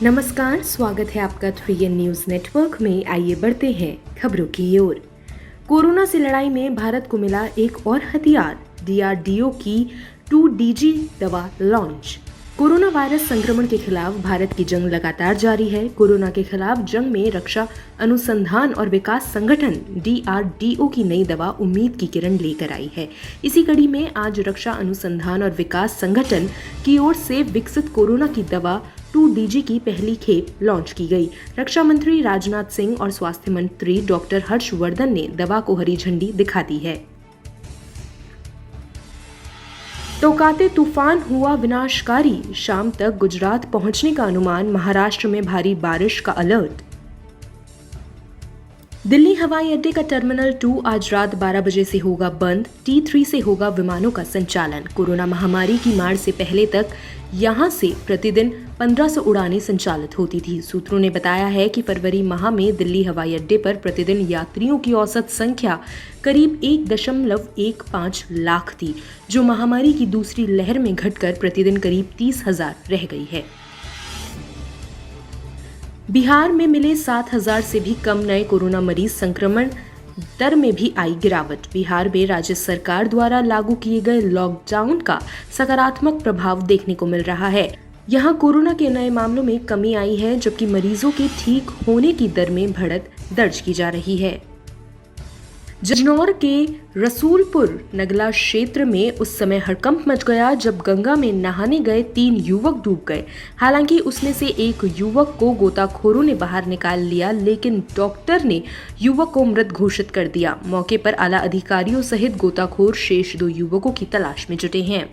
नमस्कार, स्वागत है आपका 3N न्यूज नेटवर्क में। आइए बढ़ते हैं खबरों की ओर। कोरोना से लड़ाई में भारत को मिला एक और हथियार, DRDO की 2DG दवा लॉन्च। कोरोना वायरस संक्रमण के खिलाफ भारत की जंग लगातार जारी है। कोरोना के खिलाफ जंग में रक्षा अनुसंधान और विकास संगठन DRDO की नई दवा उम्मीद की किरण लेकर आई है। इसी कड़ी में आज रक्षा अनुसंधान और विकास संगठन की ओर से विकसित कोरोना की दवा 2DG की पहली खेप लॉन्च की गई। रक्षा मंत्री राजनाथ सिंह और स्वास्थ्य मंत्री डॉक्टर हर्षवर्धन ने दवा को हरी झंडी दिखा दी है। तोकाते तूफान हुआ विनाशकारी, शाम तक गुजरात पहुंचने का अनुमान, महाराष्ट्र में भारी बारिश का अलर्ट। दिल्ली हवाई अड्डे का टर्मिनल 2 आज रात 12 बजे से होगा बंद। T3 से होगा विमानों का संचालन। कोरोना महामारी की मार से पहले तक यहां से प्रतिदिन 1500 उड़ानें संचालित होती थी। सूत्रों ने बताया है कि फरवरी माह में दिल्ली हवाई अड्डे पर प्रतिदिन यात्रियों की औसत संख्या करीब 1.15 लाख थी, जो महामारी की दूसरी लहर में घटकर प्रतिदिन करीब 30,000 रह गई है। बिहार में मिले 7,000 से भी कम नए कोरोना मरीज, संक्रमण दर में भी आई गिरावट। बिहार में राज्य सरकार द्वारा लागू किए गए लॉकडाउन का सकारात्मक प्रभाव देखने को मिल रहा है। यहाँ कोरोना के नए मामलों में कमी आई है, जबकि मरीजों के ठीक होने की दर में बढ़त दर्ज की जा रही है। बिजनौर के रसूलपुर नगला क्षेत्र में उस समय हड़कंप मच गया जब गंगा में नहाने गए 3 युवक डूब गए। हालांकि उसमें से एक युवक को गोताखोरों ने बाहर निकाल लिया, लेकिन डॉक्टर ने युवक को मृत घोषित कर दिया। मौके पर आला अधिकारियों सहित गोताखोर शेष 2 युवकों की तलाश में जुटे हैं।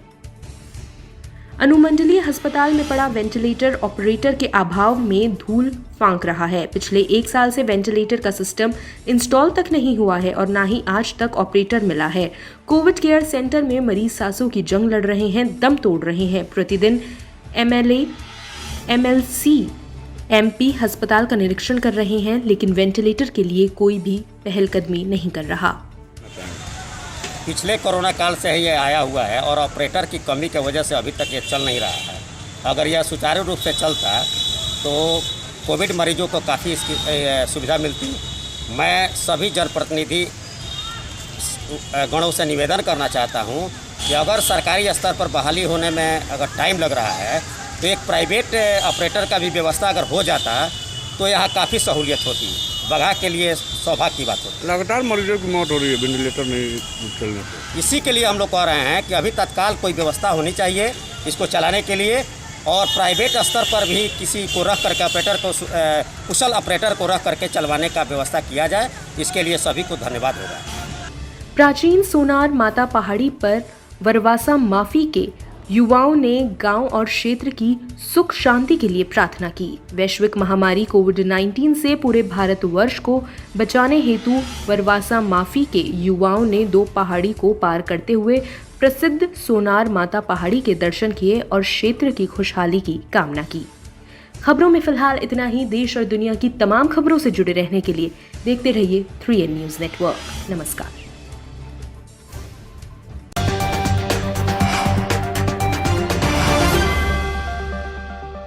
अनुमंडलीय अस्पताल में पड़ा वेंटिलेटर ऑपरेटर के अभाव में धूल फांक रहा है। पिछले 1 साल से वेंटिलेटर का सिस्टम इंस्टॉल तक नहीं हुआ है और ना ही आज तक ऑपरेटर मिला है। कोविड केयर सेंटर में मरीज सांसों की जंग लड़ रहे हैं, दम तोड़ रहे हैं। प्रतिदिन MLA, MLC, MP अस्पताल का निरीक्षण कर रहे हैं, लेकिन वेंटिलेटर के लिए कोई भी पहलकदमी नहीं कर रहा। पिछले कोरोना काल से ही ये आया हुआ है और ऑपरेटर की कमी की वजह से अभी तक ये चल नहीं रहा है। अगर यह सुचारू रूप से चलता तो कोविड मरीजों को काफ़ी इसकी सुविधा मिलती। मैं सभी जनप्रतिनिधि गणों से निवेदन करना चाहता हूं कि अगर सरकारी स्तर पर बहाली होने में अगर टाइम लग रहा है तो एक प्राइवेट ऑपरेटर का भी व्यवस्था अगर हो जाता तो यहाँ काफ़ी सहूलियत होती। बघा के लिए सौभाग्य की बात होती। लगातार मरीजों की मौत हो रही है वेंटिलेटर नहीं चलने से। इसी के लिए हम लोग कह रहे हैं कि अभी तत्काल कोई व्यवस्था होनी चाहिए इसको चलाने के लिए, और प्राइवेट स्तर पर भी किसी को रख करके ऑपरेटर को कुशल ऑपरेटर को रख करके चलवाने का व्यवस्था किया जाए। इसके लिए सभी को धन्यवाद होगा। प्राचीन सोनार माता पहाड़ी पर वरवासा माफी के युवाओं ने गांव और क्षेत्र की सुख शांति के लिए प्रार्थना की। वैश्विक महामारी कोविड-19 से पूरे भारतवर्ष को बचाने हेतु वरवासा माफी के युवाओं ने 2 पहाड़ी को पार करते हुए प्रसिद्ध सोनार माता पहाड़ी के दर्शन किए और क्षेत्र की खुशहाली की कामना की। खबरों में फिलहाल इतना ही। देश और दुनिया की तमाम खबरों से जुड़े रहने के लिए देखते रहिए 3N न्यूज नेटवर्क। नमस्कार।